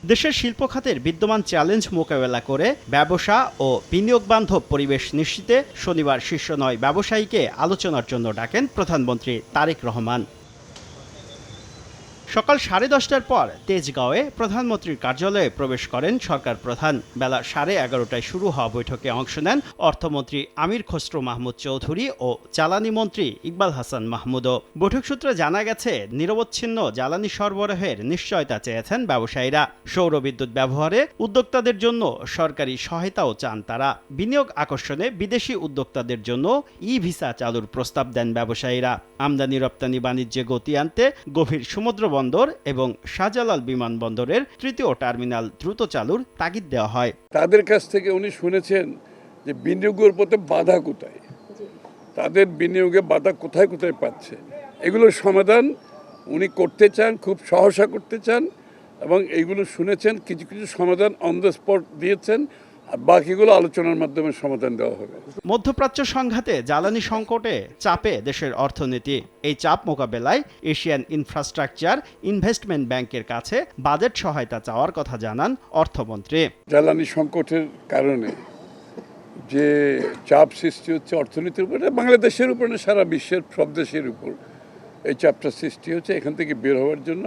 দেশের শিল্প খাতের বিদ্যমান চ্যালেঞ্জ মোকাবেলা করে ব্যবসা ও বিনিয়োগ বান্ধব পরিবেশ নিশ্চিতে শনিবার শীর্ষ ৯ ব্যবসায়ীকে আলোচনার জন্য ডাকেন প্রধানমন্ত্রী তারেক রহমান। সকাল 10:30টার পর তেজগাঁওয়ে প্রধানমন্ত্রীর কার্যালয়ে প্রবেশ করেন সরকার প্রধান। বেলা 11:30টায় শুরু হওয়া বৈঠকে অংশ নেন অর্থমন্ত্রী আমির খসরু মাহমুদ চৌধুরী ও জ্বালানি মন্ত্রী ইকবাল হাসান মাহমুদও। বৈঠক সূত্রে জানা গেছে, নিরবচ্ছিন্ন জ্বালানি সরবরাহের নিশ্চয়তা চেয়েছেন ব্যবসায়ীরা। সৌর বিদ্যুৎ ব্যবহারে উদ্যোক্তাদের জন্য সরকারি সহায়তাও চান তারা। বিনিয়োগ আকর্ষণে বিদেশি উদ্যোক্তাদের জন্য ই-ভিসা চালুর প্রস্তাব দেন ব্যবসায়ীরা। আমদানি রপ্তানি বাণিজ্যে গতি আনতে গভীর সমুদ্র বন্দর এবং শাহজালাল বিমানবন্দরের তৃতীয় টার্মিনাল দ্রুত চালুর তাগিদ দেওয়া হয়। তাদের কাছ থেকে উনি শুনেছেন যে বিনিয়োগের পথে বাধা কোথায়, তাদের বিনিয়োগে বাধা কোথায় কোথায় পাচ্ছে, এগুলোর সমাধান উনি করতে চান, খুব সহসা করতে চান এবং এইগুলো শুনেছেন। কিছু কিছু সমাধান অন দ্য স্পট দিয়েছেন, আর বাকিগুলো আলোচনার মাধ্যমে সমাধান দেওয়া হবে। মধ্যপ্রাচ্য সংঘাতে জ্বালানি সংকটে চাপে দেশের অর্থনীতি। এই চাপ মোকাবেলায় এশিয়ান ইনফ্রাস্ট্রাকচার ইনভেস্টমেন্ট ব্যাংকের কাছে বাজেট সহায়তা চাওয়ার কথা জানান অর্থমন্ত্রী। জ্বালানি সংকটের কারণে যে চাপ সৃষ্টি হচ্ছে অর্থনীতির উপরে, বাংলাদেশের উপর না, সারা বিশ্বের সব দেশের উপর এই চাপটা সৃষ্টি হচ্ছে। এখান থেকে বের হওয়ার জন্য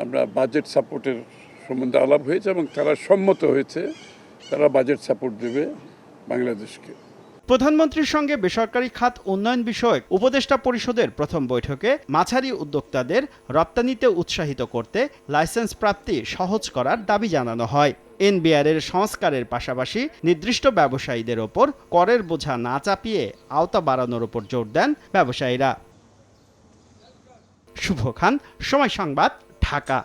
আমরা বাজেট সাপোর্টের সম্বন্ধে আলাপ হয়েছে এবং তারা সম্মত হয়েছে, তারা বাজেট সাপোর্ট দেবে বাংলাদেশকে। প্রধানমন্ত্রীর সঙ্গে বেসরকারি খাত উন্নয়ন বিষয়ক উপদেষ্টা পরিষদের প্রথম বৈঠকে মাঝারি উদ্যোক্তাদের রপ্তানিতে উৎসাহিত করতে লাইসেন্স প্রাপ্তি সহজ করার দাবি জানানো হয়। এনবিআরের সংস্কারের পাশাপাশি নির্দিষ্ট ব্যবসায়ীদের ওপর করের বোঝা না চাপিয়ে আওতা বাড়ানোর ওপর জোর দেন ব্যবসায়ীরা। শুভ খান, সময় সংবাদ, ঢাকা।